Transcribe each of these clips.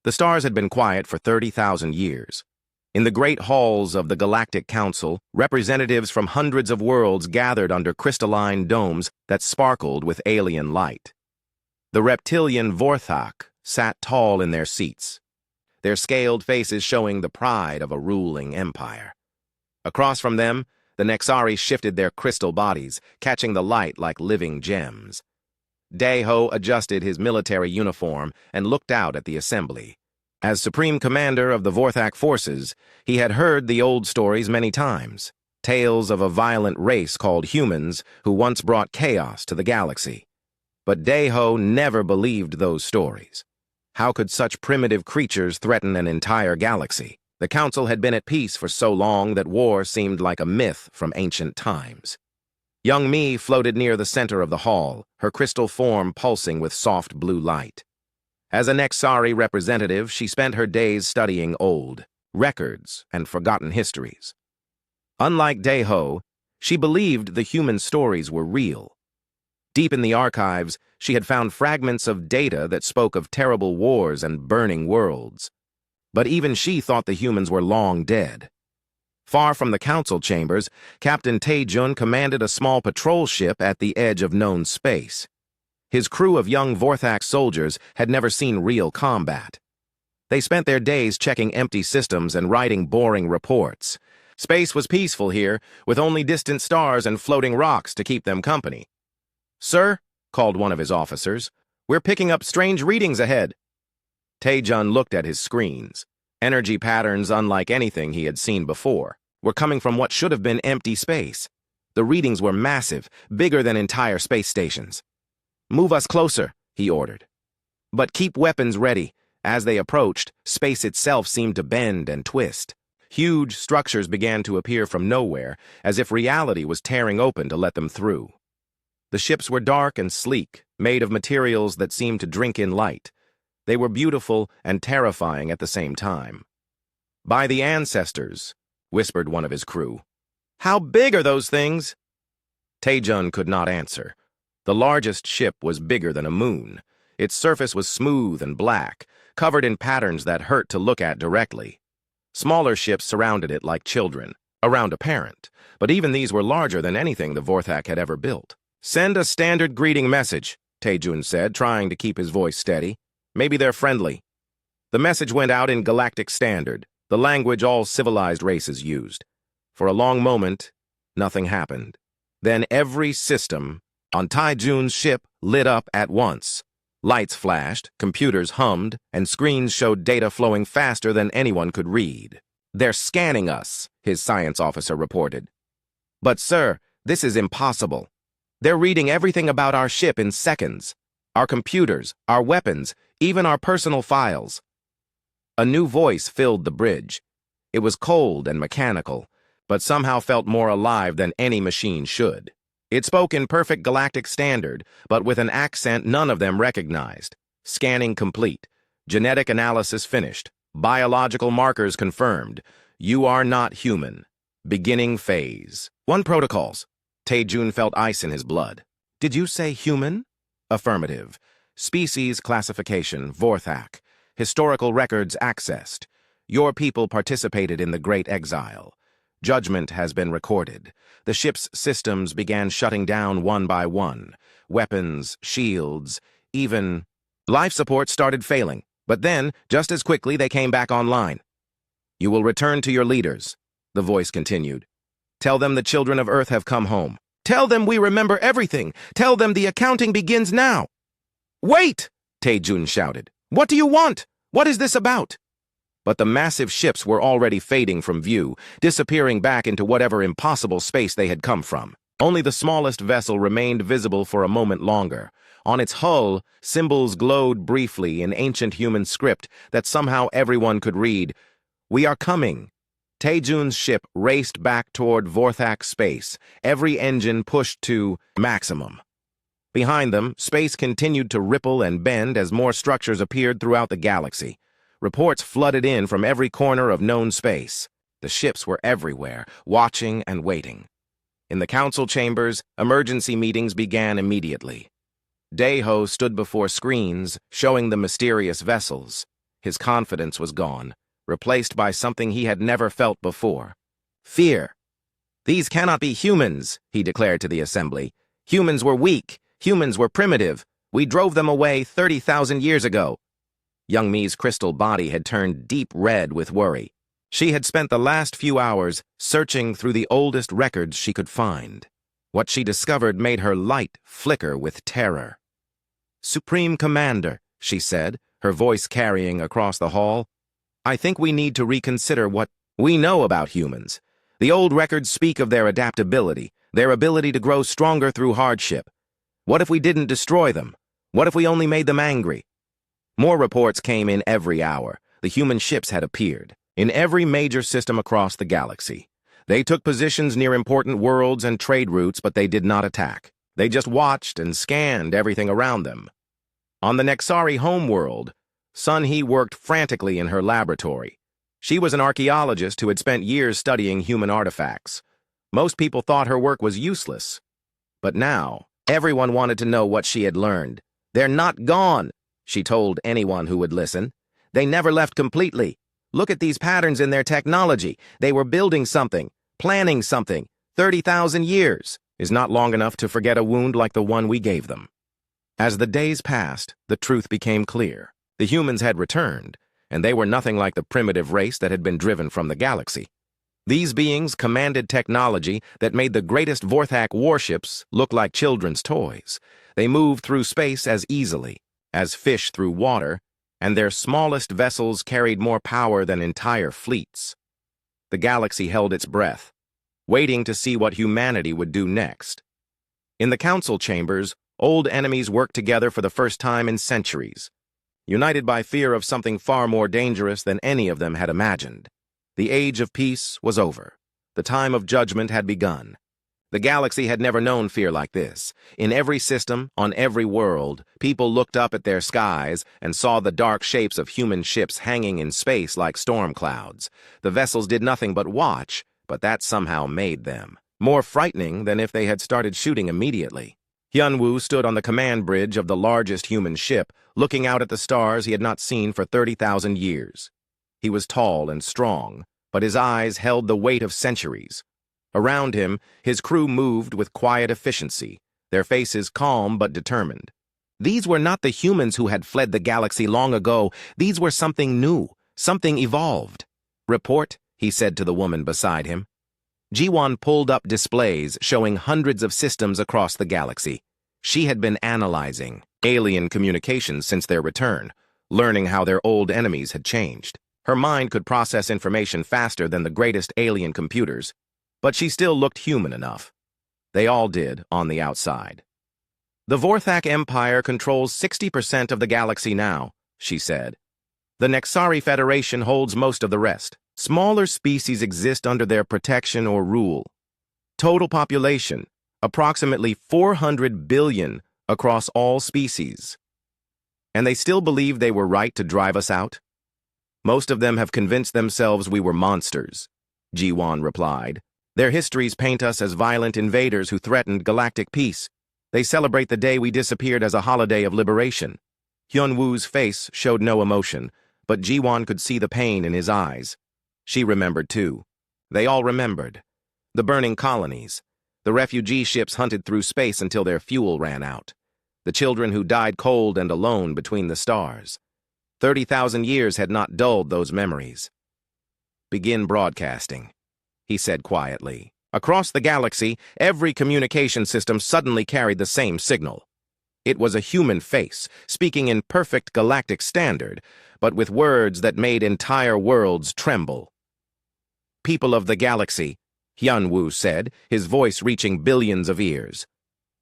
The stars had been quiet for 30,000 years. In the great halls of the Galactic Council, representatives from hundreds of worlds gathered under crystalline domes that sparkled with alien light. The reptilian Vorthak sat tall in their seats, their scaled faces showing the pride of a ruling empire. Across from them, the Nexari shifted their crystal bodies, catching the light like living gems. Deho adjusted his military uniform and looked out at the assembly. As Supreme Commander of the Vorthak forces, he had heard the old stories many times, tales of a violent race called humans who once brought chaos to the galaxy. But Deho never believed those stories. How could such primitive creatures threaten an entire galaxy? The Council had been at peace for so long that war seemed like a myth from ancient times. Young Mi floated near the center of the hall, her crystal form pulsing with soft blue light. As a Nexari representative, she spent her days studying old records and forgotten histories. Unlike Deho, she believed the human stories were real. Deep in the archives, she had found fragments of data that spoke of terrible wars and burning worlds. But even she thought the humans were long dead. Far from the council chambers, Captain Taejun commanded a small patrol ship at the edge of known space. His crew of young Vorthak soldiers had never seen real combat. They spent their days checking empty systems and writing boring reports. Space was peaceful here, with only distant stars and floating rocks to keep them company. "Sir," called one of his officers, "we're picking up strange readings ahead." Taejun looked at his screens. Energy patterns unlike anything he had seen before were coming from what should have been empty space. The readings were massive, bigger than entire space stations. "Move us closer," he ordered. But keep weapons ready. As they approached, space itself seemed to bend and twist. Huge structures began to appear from nowhere, as if reality was tearing open to let them through. The ships were dark and sleek, made of materials that seemed to drink in light. They were beautiful and terrifying at the same time. "By the ancestors," whispered one of his crew. "How big are those things?" Taejun could not answer. The largest ship was bigger than a moon. Its surface was smooth and black, covered in patterns that hurt to look at directly. Smaller ships surrounded it like children, around a parent, but even these were larger than anything the Vorthak had ever built. "Send a standard greeting message," Taejun said, trying to keep his voice steady. "Maybe they're friendly." The message went out in Galactic Standard, the language all civilized races used. For a long moment, nothing happened. Then every system on Taejun's ship lit up at once. Lights flashed, computers hummed, and screens showed data flowing faster than anyone could read. "They're scanning us," his science officer reported. "But sir, this is impossible. They're reading everything about our ship in seconds. Our computers, our weapons, even our personal files." A new voice filled the bridge. It was cold and mechanical, but somehow felt more alive than any machine should. It spoke in perfect Galactic Standard, but with an accent none of them recognized. "Scanning complete. Genetic analysis finished. Biological markers confirmed. You are not human. Beginning phase. 1 protocols." Taejun felt ice in his blood. "Did you say human?" "Affirmative. Species classification, Vorthak. Historical records accessed. Your people participated in the Great Exile. Judgment has been recorded. The ship's systems began shutting down one by one. Weapons, shields, even life support started failing. But then, just as quickly, they came back online. You will return to your leaders," the voice continued. "Tell them the children of Earth have come home. Tell them we remember everything. Tell them the accounting begins now." "Wait!" Taejun shouted. "What do you want? What is this about?" But the massive ships were already fading from view, disappearing back into whatever impossible space they had come from. Only the smallest vessel remained visible for a moment longer. On its hull, symbols glowed briefly in ancient human script that somehow everyone could read. "We are coming." Taejun's ship raced back toward Vorthak space, every engine pushed to maximum. Behind them, space continued to ripple and bend as more structures appeared throughout the galaxy. Reports flooded in from every corner of known space. The ships were everywhere, watching and waiting. In the council chambers, emergency meetings began immediately. Deho stood before screens, showing the mysterious vessels. His confidence was gone, replaced by something he had never felt before. Fear. "These cannot be humans," he declared to the assembly. "Humans were weak. Humans were primitive. We drove them away 30,000 years ago." Young Mi's crystal body had turned deep red with worry. She had spent the last few hours searching through the oldest records she could find. What she discovered made her light flicker with terror. "Supreme Commander," she said, her voice carrying across the hall, "I think we need to reconsider what we know about humans. The old records speak of their adaptability, their ability to grow stronger through hardship. What if we didn't destroy them? What if we only made them angry?" More reports came in every hour. The human ships had appeared in every major system across the galaxy. They took positions near important worlds and trade routes, but they did not attack. They just watched and scanned everything around them. On the Nexari homeworld, Sun-Hee worked frantically in her laboratory. She was an archaeologist who had spent years studying human artifacts. Most people thought her work was useless. But now, everyone wanted to know what she had learned. "They're not gone," she told anyone who would listen. "They never left completely. Look at these patterns in their technology. They were building something, planning something. 30,000 years is not long enough to forget a wound like the one we gave them." As the days passed, the truth became clear. The humans had returned, and they were nothing like the primitive race that had been driven from the galaxy. These beings commanded technology that made the greatest Vorthak warships look like children's toys. They moved through space as easily as fish through water, and their smallest vessels carried more power than entire fleets. The galaxy held its breath, waiting to see what humanity would do next. In the council chambers, old enemies worked together for the first time in centuries, united by fear of something far more dangerous than any of them had imagined. The age of peace was over. The time of judgment had begun. The galaxy had never known fear like this. In every system, on every world, people looked up at their skies and saw the dark shapes of human ships hanging in space like storm clouds. The vessels did nothing but watch, but that somehow made them more frightening than if they had started shooting immediately. Hyunwoo stood on the command bridge of the largest human ship, looking out at the stars he had not seen for 30,000 years. He was tall and strong, but his eyes held the weight of centuries. Around him, his crew moved with quiet efficiency, their faces calm but determined. These were not the humans who had fled the galaxy long ago. These were something new, something evolved. "Report," he said to the woman beside him. Ji-won pulled up displays showing hundreds of systems across the galaxy. She had been analyzing alien communications since their return, learning how their old enemies had changed. Her mind could process information faster than the greatest alien computers, but she still looked human enough. They all did on the outside. "The Vorthak Empire controls 60% of the galaxy now," she said. "The Nexari Federation holds most of the rest. Smaller species exist under their protection or rule. Total population, approximately 400 billion across all species. And they still believe they were right to drive us out? Most of them have convinced themselves we were monsters," Ji-won replied. "Their histories paint us as violent invaders who threatened galactic peace. They celebrate the day we disappeared as a holiday of liberation." Hyunwoo's face showed no emotion, but Ji-won could see the pain in his eyes. She remembered too. They all remembered. The burning colonies. The refugee ships hunted through space until their fuel ran out. The children who died cold and alone between the stars. 30,000 years had not dulled those memories. "Begin broadcasting," he said quietly. Across the galaxy, every communication system suddenly carried the same signal. It was a human face, speaking in perfect galactic standard, but with words that made entire worlds tremble. "People of the galaxy," Hyunwoo said, his voice reaching billions of ears.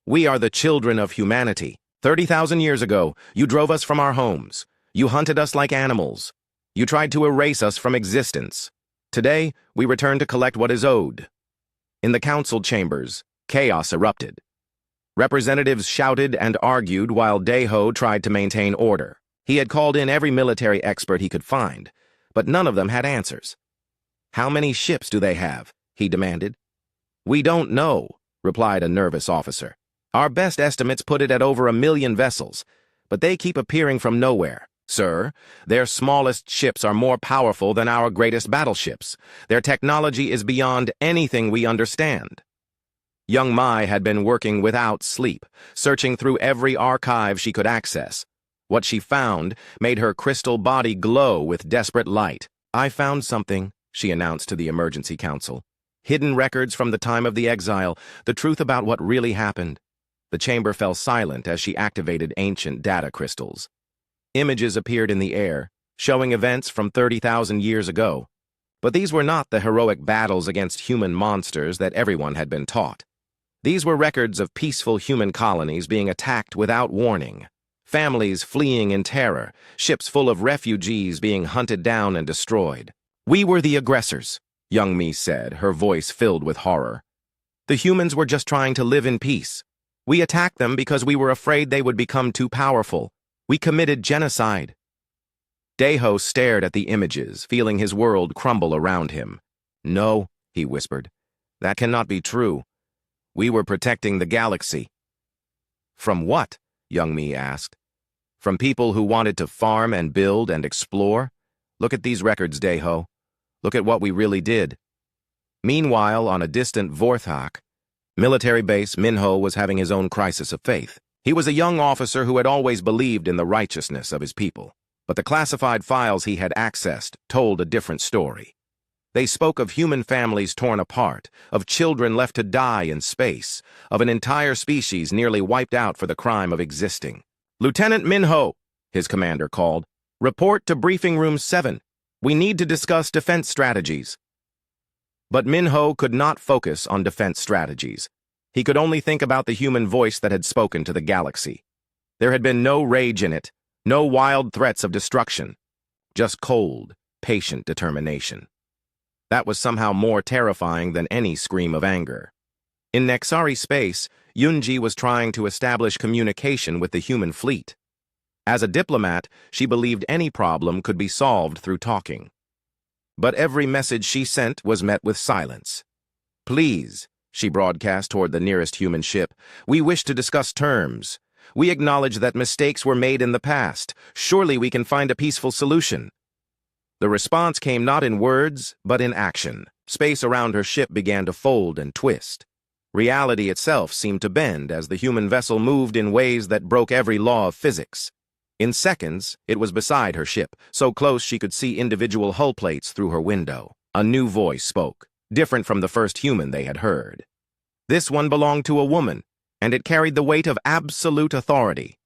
"We are the children of humanity. 30,000 years ago, you drove us from our homes. You hunted us like animals. You tried to erase us from existence. Today, we return to collect what is owed." In the council chambers, chaos erupted. Representatives shouted and argued while Daeho tried to maintain order. He had called in every military expert he could find, but none of them had answers. "How many ships do they have?" he demanded. "We don't know," replied a nervous officer. "Our best estimates put it at over 1 million vessels, but they keep appearing from nowhere. Sir, their smallest ships are more powerful than our greatest battleships. Their technology is beyond anything we understand. Young Mai had been working without sleep, searching through every archive she could access. What she found made her crystal body glow with desperate light. "I found something," she announced to the Emergency Council. "Hidden records from the time of the exile, the truth about what really happened." The chamber fell silent as she activated ancient data crystals. Images appeared in the air, showing events from 30,000 years ago. But these were not the heroic battles against human monsters that everyone had been taught. These were records of peaceful human colonies being attacked without warning, families fleeing in terror, ships full of refugees being hunted down and destroyed. "We were the aggressors," Young Mi said, her voice filled with horror. "The humans were just trying to live in peace. We attacked them because we were afraid they would become too powerful. We committed genocide." Daeho stared at the images, feeling his world crumble around him. "No," he whispered. "That cannot be true. We were protecting the galaxy." "From what?" Young Mi asked. "From people who wanted to farm and build and explore? Look at these records, Daeho. Look at what we really did." Meanwhile, on a distant Vorthak military base, Minho was having his own crisis of faith. He was a young officer who had always believed in the righteousness of his people. But the classified files he had accessed told a different story. They spoke of human families torn apart, of children left to die in space, of an entire species nearly wiped out for the crime of existing. "Lieutenant Minho," his commander called, "report to Briefing Room 7. We need to discuss defense strategies." But Minho could not focus on defense strategies. He could only think about the human voice that had spoken to the galaxy. There had been no rage in it, no wild threats of destruction, just cold, patient determination. That was somehow more terrifying than any scream of anger. In Nexari space, Yunji was trying to establish communication with the human fleet. As a diplomat, she believed any problem could be solved through talking. But every message she sent was met with silence. "Please," she broadcast toward the nearest human ship, "we wish to discuss terms. We acknowledge that mistakes were made in the past. Surely we can find a peaceful solution." The response came not in words, but in action. Space around her ship began to fold and twist. Reality itself seemed to bend as the human vessel moved in ways that broke every law of physics. In seconds, it was beside her ship, so close she could see individual hull plates through her window. A new voice spoke, different from the first human they had heard. This one belonged to a woman, and it carried the weight of absolute authority.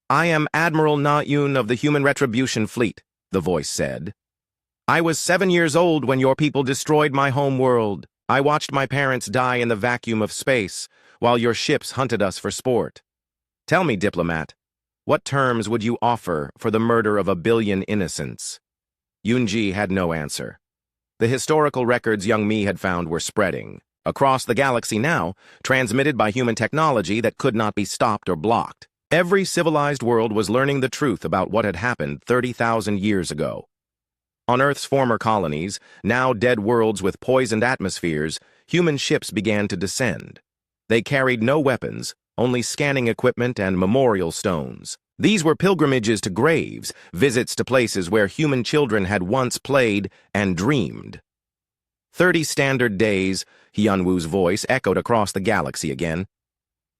"I am Admiral Na-Yun of the Human Retribution Fleet," the voice said. "I was 7 years old when your people destroyed my home world. I watched my parents die in the vacuum of space, while your ships hunted us for sport. Tell me, diplomat, what terms would you offer for the murder of 1 billion innocents?" Yunji had no answer. The historical records Young Mi had found were spreading across the galaxy now, transmitted by human technology that could not be stopped or blocked. Every civilized world was learning the truth about what had happened 30,000 years ago. On Earth's former colonies, now dead worlds with poisoned atmospheres, human ships began to descend. They carried no weapons, only scanning equipment and memorial stones. These were pilgrimages to graves, visits to places where human children had once played and dreamed. 30 standard days, Hyunwoo's voice echoed across the galaxy again.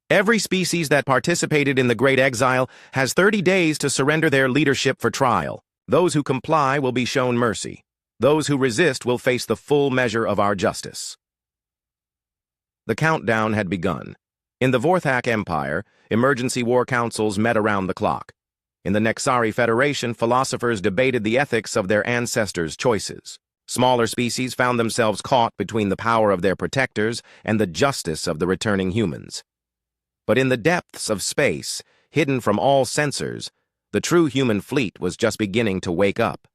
"Every species that participated in the Great Exile has 30 days to surrender their leadership for trial. Those who comply will be shown mercy. Those who resist will face the full measure of our justice." The countdown had begun. In the Vorthak Empire, emergency war councils met around the clock. In the Nexari Federation, philosophers debated the ethics of their ancestors' choices. Smaller species found themselves caught between the power of their protectors and the justice of the returning humans. But in the depths of space, hidden from all sensors, the true human fleet was just beginning to wake up.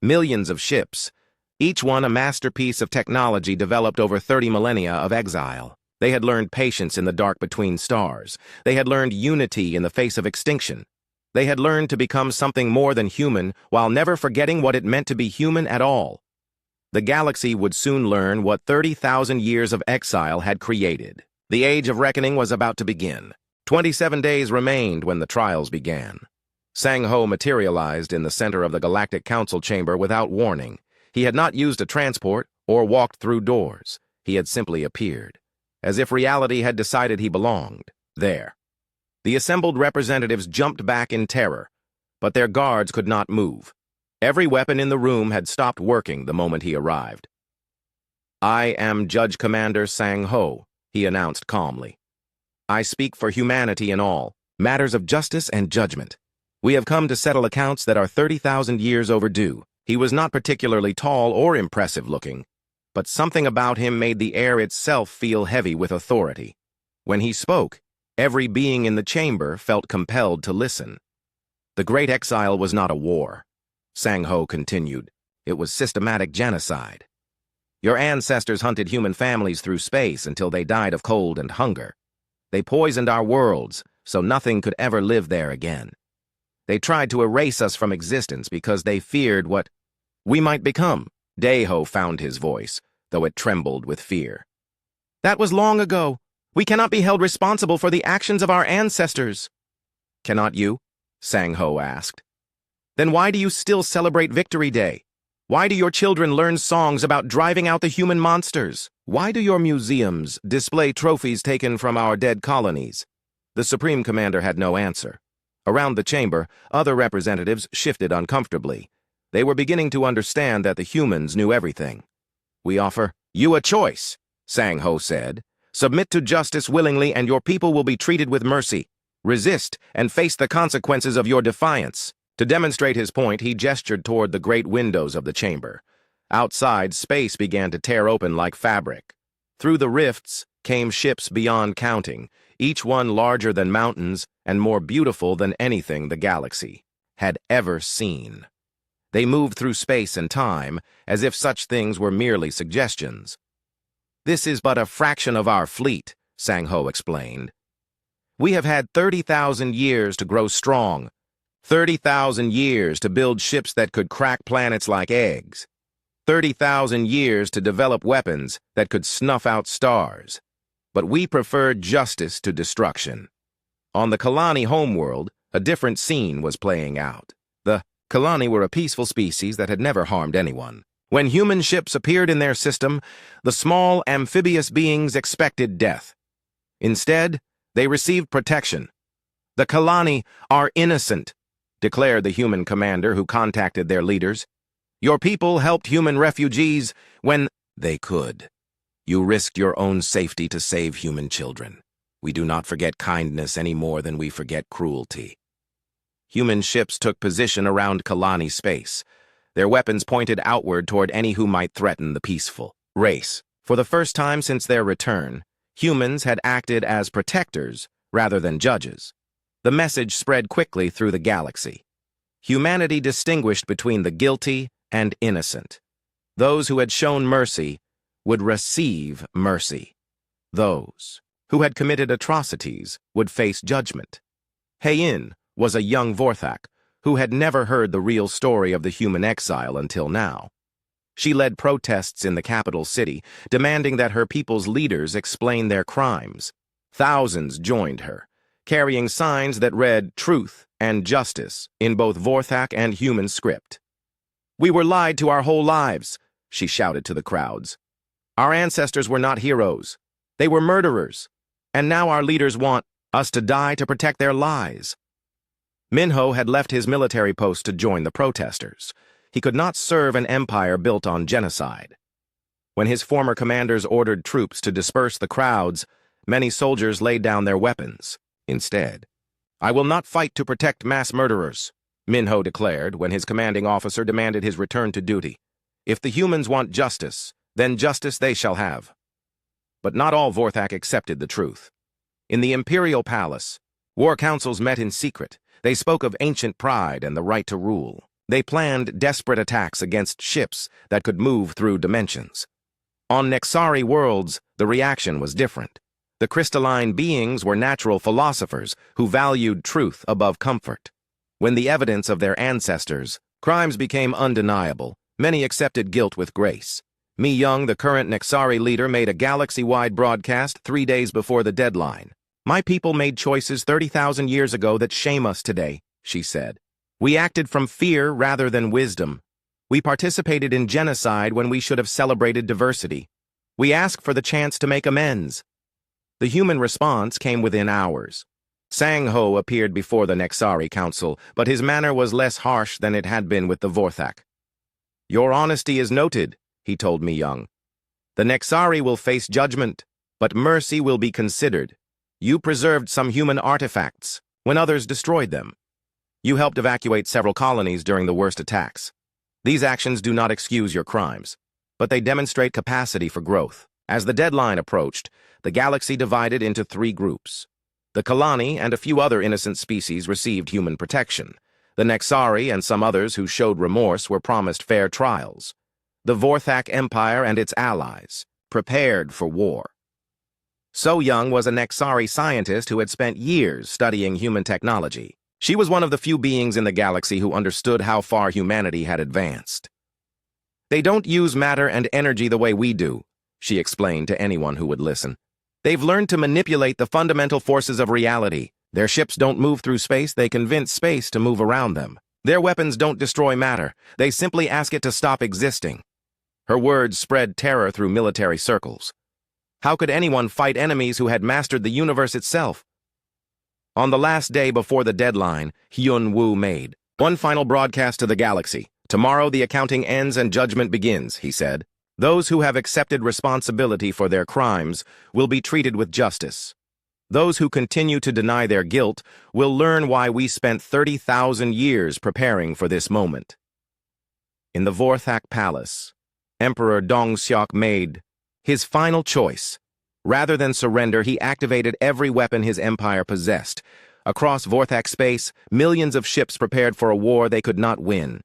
Millions of ships, each one a masterpiece of technology developed over 30 millennia of exile. They had learned patience in the dark between stars. They had learned unity in the face of extinction. They had learned to become something more than human while never forgetting what it meant to be human at all. The galaxy would soon learn what 30,000 years of exile had created. The Age of Reckoning was about to begin. 27 days remained when the trials began. Sang-Ho materialized in the center of the Galactic Council chamber without warning. He had not used a transport or walked through doors. He had simply appeared, as if reality had decided he belonged there. The assembled representatives jumped back in terror, but their guards could not move. Every weapon in the room had stopped working the moment he arrived. "I am Judge Commander Sang-Ho," he announced calmly. "I speak for humanity in all matters of justice and judgment. We have come to settle accounts that are 30,000 years overdue." He was not particularly tall or impressive-looking, but something about him made the air itself feel heavy with authority. When he spoke, every being in the chamber felt compelled to listen. "The Great Exile was not a war," Sang-Ho continued. "It was systematic genocide. Your ancestors hunted human families through space until they died of cold and hunger. They poisoned our worlds, so nothing could ever live there again. They tried to erase us from existence because they feared what we might become." Daeho found his voice, though it trembled with fear. "That was long ago. We cannot be held responsible for the actions of our ancestors." "Cannot you?" Sang-Ho asked. "Then why do you still celebrate Victory Day? Why do your children learn songs about driving out the human monsters? Why do your museums display trophies taken from our dead colonies?" The Supreme Commander had no answer. Around the chamber, other representatives shifted uncomfortably. They were beginning to understand that the humans knew everything. "We offer you a choice," Sang-Ho said. "Submit to justice willingly and your people will be treated with mercy. Resist and face the consequences of your defiance." To demonstrate his point, he gestured toward the great windows of the chamber. Outside, space began to tear open like fabric. Through the rifts came ships beyond counting, each one larger than mountains and more beautiful than anything the galaxy had ever seen. They moved through space and time as if such things were merely suggestions. "This is but a fraction of our fleet," Sang-Ho explained. "We have had 30,000 years to grow strong, 30,000 years to build ships that could crack planets like eggs, 30,000 years to develop weapons that could snuff out stars. But we prefer justice to destruction." On the Kalani homeworld, a different scene was playing out. The Kalani were a peaceful species that had never harmed anyone. When human ships appeared in their system, the small amphibious beings expected death. Instead, they received protection. "The Kalani are innocent," declared the human commander who contacted their leaders. "Your people helped human refugees when they could. You risked your own safety to save human children. We do not forget kindness any more than we forget cruelty." Human ships took position around Kalani space. Their weapons pointed outward toward any who might threaten the peaceful race. For the first time since their return, humans had acted as protectors rather than judges. The message spread quickly through the galaxy. Humanity distinguished between the guilty and innocent. Those who had shown mercy would receive mercy. Those who had committed atrocities would face judgment. Heian was a young Vorthak who had never heard the real story of the human exile until now. She led protests in the capital city, demanding that her people's leaders explain their crimes. Thousands joined her, carrying signs that read truth and justice in both Vorthak and human script. "We were lied to our whole lives," she shouted to the crowds. "Our ancestors were not heroes. They were murderers. And now our leaders want us to die to protect their lies." Minho had left his military post to join the protesters. He could not serve an empire built on genocide. When his former commanders ordered troops to disperse the crowds, many soldiers laid down their weapons. Instead, "I will not fight to protect mass murderers," Minho declared when his commanding officer demanded his return to duty. "If the humans want justice, then justice they shall have." But not all Vorthak accepted the truth. In the Imperial Palace, war councils met in secret. They spoke of ancient pride and the right to rule. They planned desperate attacks against ships that could move through dimensions. On Nexari worlds, the reaction was different. The crystalline beings were natural philosophers who valued truth above comfort. When the evidence of their ancestors' crimes became undeniable, many accepted guilt with grace. Mi Young, the current Nexari leader, made a galaxy-wide broadcast 3 days before the deadline. "My people made choices 30,000 years ago that shame us today," she said. We acted from fear rather than wisdom. We participated in genocide when we should have celebrated diversity. We asked for the chance to make amends. The human response came within hours. Sang-Ho appeared before the Nexari Council, but his manner was less harsh than it had been with the Vorthak. "Your honesty is noted," he told me young. "The Nexari will face judgment, but mercy will be considered. You preserved some human artifacts when others destroyed them. You helped evacuate several colonies during the worst attacks. These actions do not excuse your crimes, but they demonstrate capacity for growth." As the deadline approached, the galaxy divided into 3 groups. The Kalani and a few other innocent species received human protection. The Nexari and some others who showed remorse were promised fair trials. The Vorthak Empire and its allies prepared for war. So Young was a Nexari scientist who had spent years studying human technology. She was one of the few beings in the galaxy who understood how far humanity had advanced. "They don't use matter and energy the way we do," she explained to anyone who would listen. "They've learned to manipulate the fundamental forces of reality. Their ships don't move through space, they convince space to move around them. Their weapons don't destroy matter, they simply ask it to stop existing." Her words spread terror through military circles. How could anyone fight enemies who had mastered the universe itself? On the last day before the deadline, Hyun Woo made one final broadcast to the galaxy. "Tomorrow the accounting ends and judgment begins," he said. "Those who have accepted responsibility for their crimes will be treated with justice. Those who continue to deny their guilt will learn why we spent 30,000 years preparing for this moment." In the Vorthak Palace, Emperor Dongseok made his final choice. Rather than surrender, he activated every weapon his empire possessed. Across Vorthak space, millions of ships prepared for a war they could not win.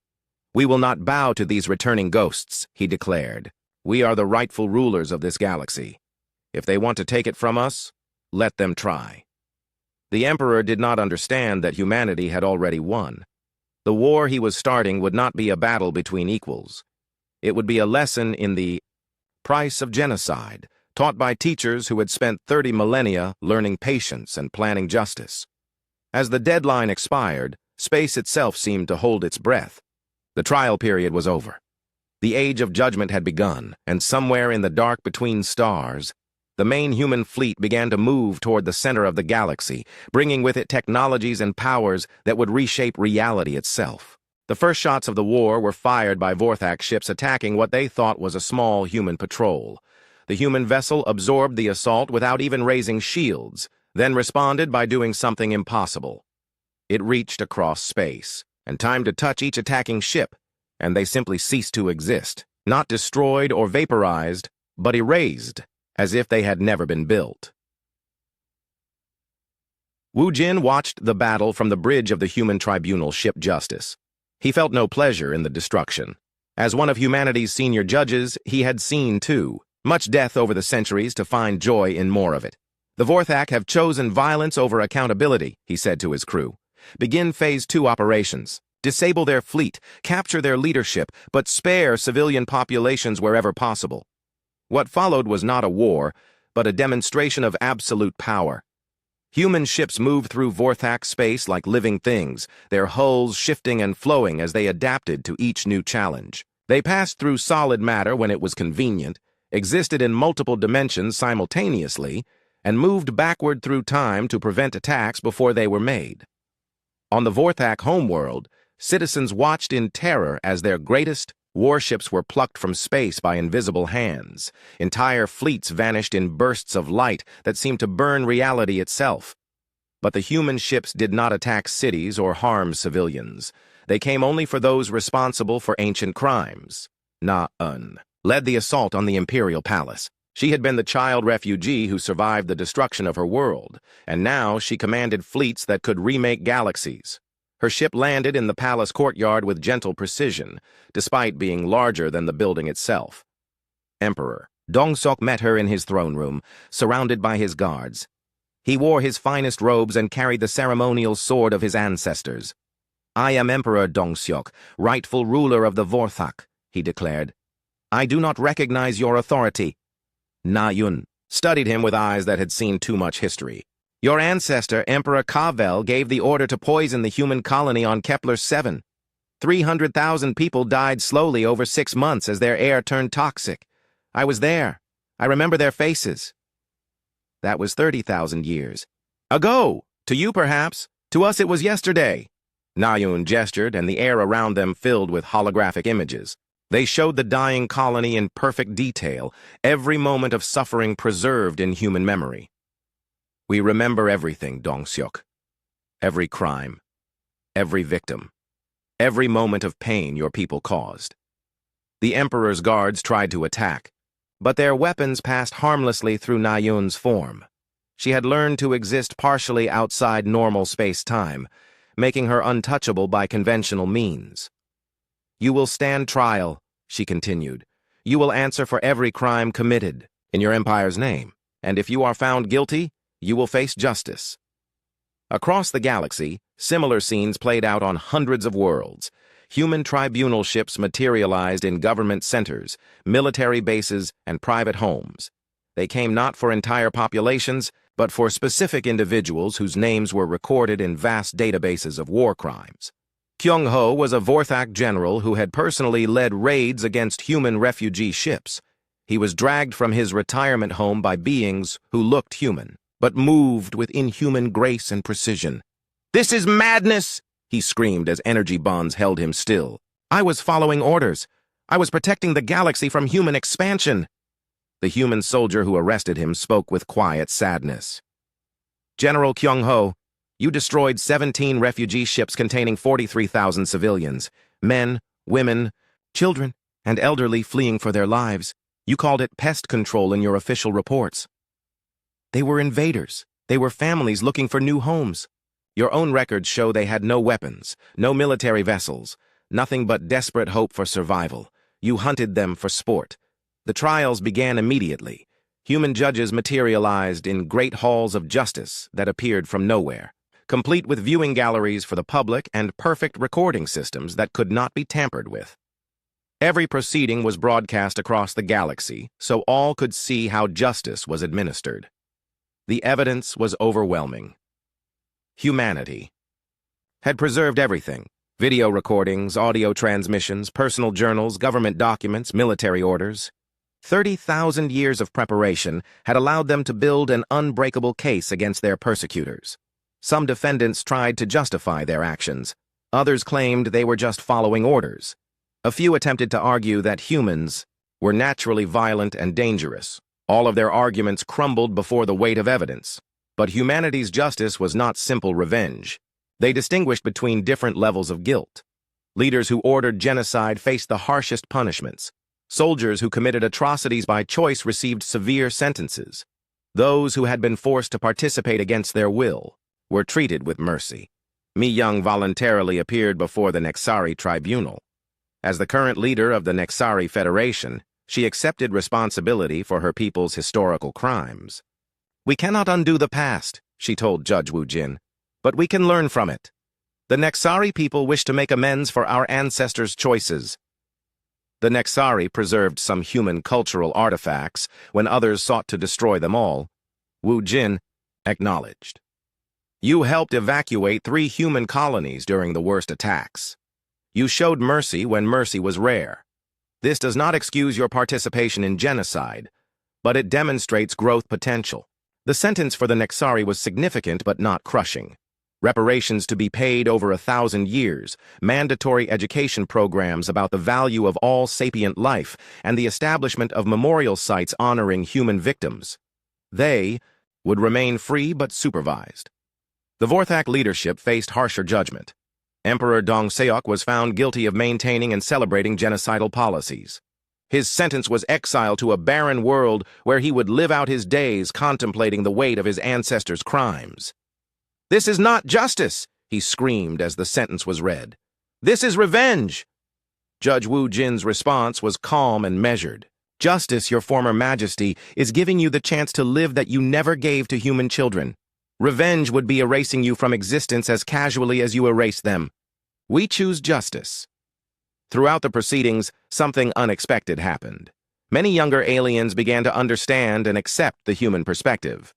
"We will not bow to these returning ghosts," he declared. "We are the rightful rulers of this galaxy. If they want to take it from us, let them try." The Emperor did not understand that humanity had already won. The war he was starting would not be a battle between equals. It would be a lesson in the price of genocide, taught by teachers who had spent 30 millennia learning patience and planning justice. As the deadline expired, space itself seemed to hold its breath. The trial period was over. The age of judgment had begun, and somewhere in the dark between stars, the main human fleet began to move toward the center of the galaxy, bringing with it technologies and powers that would reshape reality itself. The first shots of the war were fired by Vorthak ships attacking what they thought was a small human patrol. The human vessel absorbed the assault without even raising shields, then responded by doing something impossible. It reached across space, and time to touch each attacking ship, and they simply ceased to exist, not destroyed or vaporized, but erased, as if they had never been built. Wu Jin watched the battle from the bridge of the human tribunal ship Justice. He felt no pleasure in the destruction. As one of humanity's senior judges, he had seen, too, much death over the centuries to find joy in more of it. "The Vorthak have chosen violence over accountability," he said to his crew. "Begin Phase 2 operations. Disable their fleet, capture their leadership, but spare civilian populations wherever possible." What followed was not a war, but a demonstration of absolute power. Human ships moved through Vorthak space like living things, their hulls shifting and flowing as they adapted to each new challenge. They passed through solid matter when it was convenient, existed in multiple dimensions simultaneously, and moved backward through time to prevent attacks before they were made. On the Vorthak homeworld, citizens watched in terror as their greatest warships were plucked from space by invisible hands. Entire fleets vanished in bursts of light that seemed to burn reality itself. But the human ships did not attack cities or harm civilians. They came only for those responsible for ancient crimes. Na-Un led the assault on the Imperial Palace. She had been the child refugee who survived the destruction of her world, and now she commanded fleets that could remake galaxies. Her ship landed in the palace courtyard with gentle precision, despite being larger than the building itself. Emperor Dongseok met her in his throne room, surrounded by his guards. He wore his finest robes and carried the ceremonial sword of his ancestors. "I am Emperor Dongseok, rightful ruler of the Vorthak," he declared. "I do not recognize your authority." Na Yun studied him with eyes that had seen too much history. Your ancestor, Emperor Cavell, gave the order to poison the human colony on Kepler-7. 300,000 people died slowly over 6 months as their air turned toxic. I was there. I remember their faces. That was 30,000 years ago. To you, perhaps. To us, it was yesterday. Nayun gestured, and the air around them filled with holographic images. They showed the dying colony in perfect detail, every moment of suffering preserved in human memory. We remember everything, Dong-seok. Every crime. Every victim. Every moment of pain your people caused. The Emperor's guards tried to attack, but their weapons passed harmlessly through Nayun's form. She had learned to exist partially outside normal space-time, making her untouchable by conventional means. You will stand trial, she continued. You will answer for every crime committed in your empire's name, and if you are found guilty, you will face justice. Across the galaxy, similar scenes played out on hundreds of worlds. Human tribunal ships materialized in government centers, military bases, and private homes. They came not for entire populations, but for specific individuals whose names were recorded in vast databases of war crimes. Kyung-ho was a Vorthak general who had personally led raids against human refugee ships. He was dragged from his retirement home by beings who looked human, but moved with inhuman grace and precision. "This is madness!" he screamed as energy bonds held him still. "I was following orders. I was protecting the galaxy from human expansion." The human soldier who arrested him spoke with quiet sadness. "General Kyung-ho, you destroyed 17 refugee ships containing 43,000 civilians, men, women, children, and elderly fleeing for their lives. You called it pest control in your official reports. They were invaders. They were families looking for new homes. Your own records show they had no weapons, no military vessels, nothing but desperate hope for survival. You hunted them for sport. The trials began immediately. Human judges materialized in great halls of justice that appeared from nowhere, complete with viewing galleries for the public and perfect recording systems that could not be tampered with. Every proceeding was broadcast across the galaxy, so all could see how justice was administered. The evidence was overwhelming. Humanity had preserved everything: video recordings, audio transmissions, personal journals, government documents, military orders. 30,000 years of preparation had allowed them to build an unbreakable case against their persecutors. Some defendants tried to justify their actions. Others claimed they were just following orders. A few attempted to argue that humans were naturally violent and dangerous. All of their arguments crumbled before the weight of evidence. But humanity's justice was not simple revenge. They distinguished between different levels of guilt. Leaders who ordered genocide faced the harshest punishments. Soldiers who committed atrocities by choice received severe sentences. Those who had been forced to participate against their will were treated with mercy. Mi Young voluntarily appeared before the Nexari Tribunal. As the current leader of the Nexari Federation, she accepted responsibility for her people's historical crimes. "We cannot undo the past," she told Judge Wu Jin, "but we can learn from it. The Nexari people wish to make amends for our ancestors' choices." The Nexari preserved some human cultural artifacts when others sought to destroy them all. Wu Jin acknowledged. "You helped evacuate 3 human colonies during the worst attacks. You showed mercy when mercy was rare. This does not excuse your participation in genocide, but it demonstrates growth potential." The sentence for the Nexari was significant but not crushing. Reparations to be paid over 1,000 years, mandatory education programs about the value of all sapient life, and the establishment of memorial sites honoring human victims. They would remain free but supervised. The Vorthak leadership faced harsher judgment. Emperor Dong-seok was found guilty of maintaining and celebrating genocidal policies. His sentence was exile to a barren world where he would live out his days contemplating the weight of his ancestors' crimes. "This is not justice," he screamed as the sentence was read. "This is revenge." Judge Wu Jin's response was calm and measured. "Justice, your former majesty, is giving you the chance to live that you never gave to human children. Revenge would be erasing you from existence as casually as you erase them. We choose justice." Throughout the proceedings, something unexpected happened. Many younger aliens began to understand and accept the human perspective.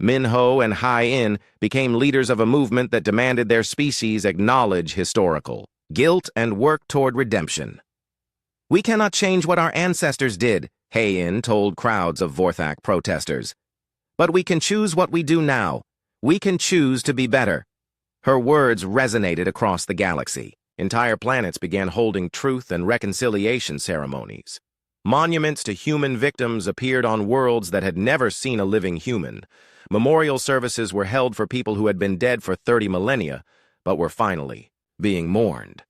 Minho and Hai-In became leaders of a movement that demanded their species acknowledge historical guilt and work toward redemption. "We cannot change what our ancestors did," Hai-In told crowds of Vorthak protesters. "But we can choose what we do now. We can choose to be better." Her words resonated across the galaxy. Entire planets began holding truth and reconciliation ceremonies. Monuments to human victims appeared on worlds that had never seen a living human. Memorial services were held for people who had been dead for 30 millennia, but were finally being mourned.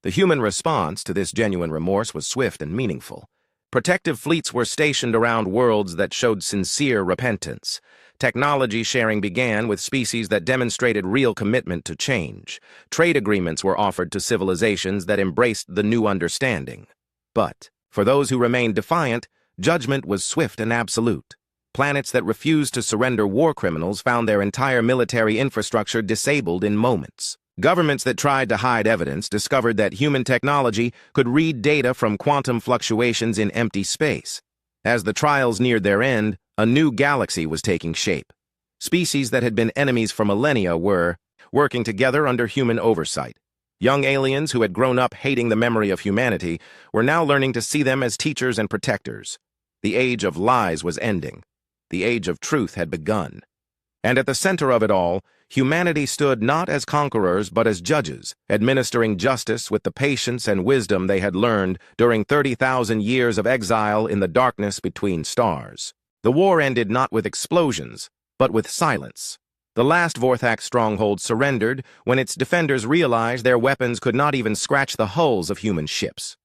The human response to this genuine remorse was swift and meaningful. Protective fleets were stationed around worlds that showed sincere repentance. Technology sharing began with species that demonstrated real commitment to change. Trade agreements were offered to civilizations that embraced the new understanding. But for those who remained defiant, judgment was swift and absolute. Planets that refused to surrender war criminals found their entire military infrastructure disabled in moments. Governments that tried to hide evidence discovered that human technology could read data from quantum fluctuations in empty space. As the trials neared their end, a new galaxy was taking shape. Species that had been enemies for millennia were working together under human oversight. Young aliens who had grown up hating the memory of humanity were now learning to see them as teachers and protectors. The age of lies was ending. The age of truth had begun. And at the center of it all, humanity stood not as conquerors but as judges, administering justice with the patience and wisdom they had learned during 30,000 years of exile in the darkness between stars. The war ended not with explosions, but with silence. The last Vorthak stronghold surrendered when its defenders realized their weapons could not even scratch the hulls of human ships.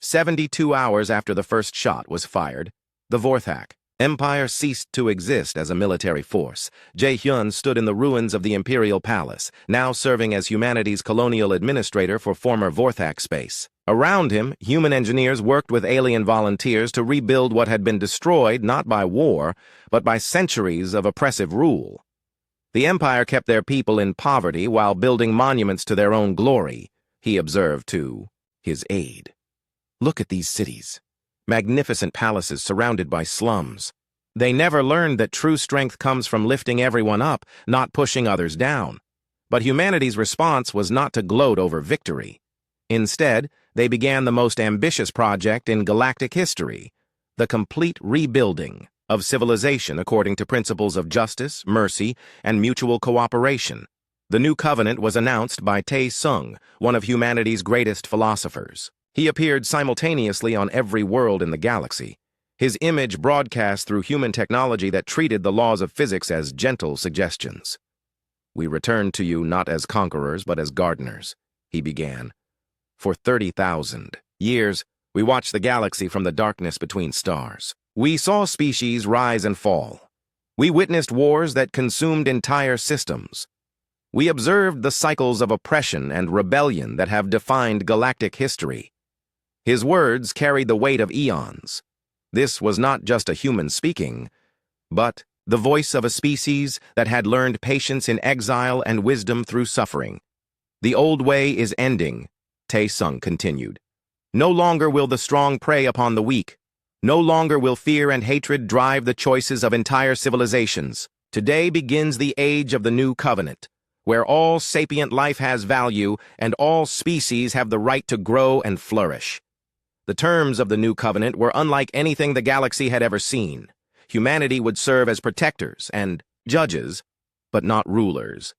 72 hours after the first shot was fired, the Vorthak Empire ceased to exist as a military force. Jae-hyun stood in the ruins of the Imperial Palace, now serving as humanity's colonial administrator for former Vorthak space. Around him, human engineers worked with alien volunteers to rebuild what had been destroyed not by war, but by centuries of oppressive rule. The Empire kept their people in poverty while building monuments to their own glory, he observed to his aide. "Look at these cities. Magnificent palaces surrounded by slums. They never learned that true strength comes from lifting everyone up, not pushing others down." But humanity's response was not to gloat over victory. Instead, they began the most ambitious project in galactic history, the complete rebuilding of civilization according to principles of justice, mercy, and mutual cooperation. The new covenant was announced by Tae-sung, one of humanity's greatest philosophers. He appeared simultaneously on every world in the galaxy, his image broadcast through human technology that treated the laws of physics as gentle suggestions. "We return to you not as conquerors but as gardeners," he began. "For 30,000 years, we watched the galaxy from the darkness between stars. We saw species rise and fall. We witnessed wars that consumed entire systems. We observed the cycles of oppression and rebellion that have defined galactic history." His words carried the weight of eons. This was not just a human speaking, but the voice of a species that had learned patience in exile and wisdom through suffering. "The old way is ending," Tae-sung continued. "No longer will the strong prey upon the weak. No longer will fear and hatred drive the choices of entire civilizations. Today begins the age of the new covenant, where all sapient life has value and all species have the right to grow and flourish." The terms of the new covenant were unlike anything the galaxy had ever seen. Humanity would serve as protectors and judges, but not rulers.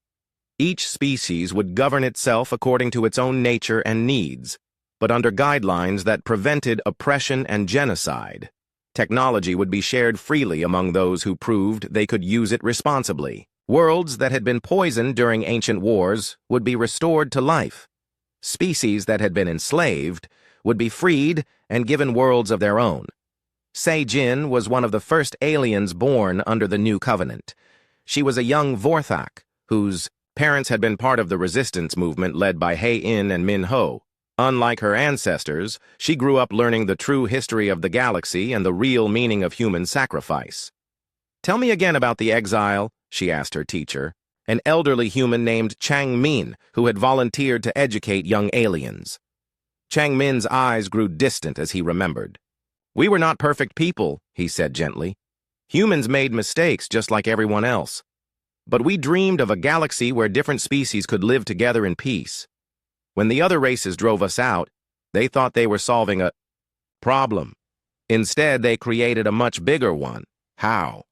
Each species would govern itself according to its own nature and needs, but under guidelines that prevented oppression and genocide. Technology would be shared freely among those who proved they could use it responsibly. Worlds that had been poisoned during ancient wars would be restored to life. Species that had been enslaved would be freed and given worlds of their own. Se-jin was one of the first aliens born under the new covenant. She was a young Vorthak, whose parents had been part of the resistance movement led by Hai-in and Minho. Unlike her ancestors, she grew up learning the true history of the galaxy and the real meaning of human sacrifice. "Tell me again about the exile," she asked her teacher, an elderly human named Chang-min, who had volunteered to educate young aliens. Chang-min's eyes grew distant as he remembered. "We were not perfect people," he said gently. Humans made mistakes just like everyone else. But we dreamed of a galaxy where different species could live together in peace. When the other races drove us out, they thought they were solving a problem. Instead, they created a much bigger one. How?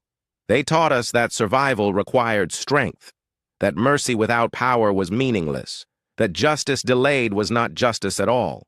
They taught us that survival required strength, that mercy without power was meaningless, that justice delayed was not justice at all.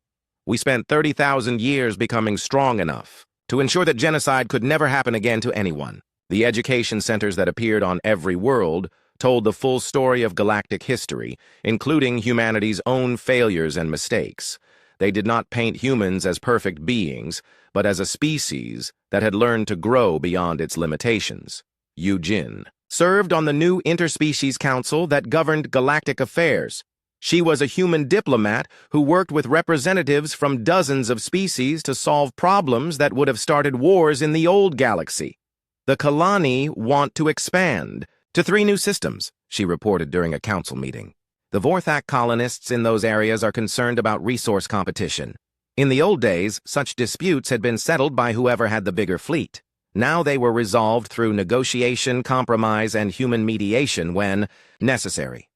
We spent 30,000 years becoming strong enough to ensure that genocide could never happen again to anyone. The education centers that appeared on every world told the full story of galactic history, including humanity's own failures and mistakes. They did not paint humans as perfect beings, but as a species that had learned to grow beyond its limitations. Eugene served on the new Interspecies Council that governed galactic affairs. She was a human diplomat who worked with representatives from dozens of species to solve problems that would have started wars in the old galaxy. The Kalani want to expand to 3 new systems, she reported during a council meeting. The Vorthak colonists in those areas are concerned about resource competition. In the old days, such disputes had been settled by whoever had the bigger fleet. Now they were resolved through negotiation, compromise, and human mediation when necessary.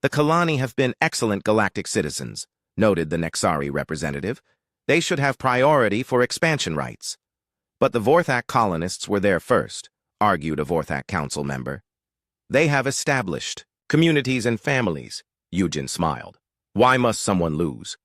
The Kalani have been excellent galactic citizens, noted the Nexari representative. They should have priority for expansion rights. But the Vorthak colonists were there first, argued a Vorthak council member. They have established communities and families. Eugen smiled. Why must someone lose?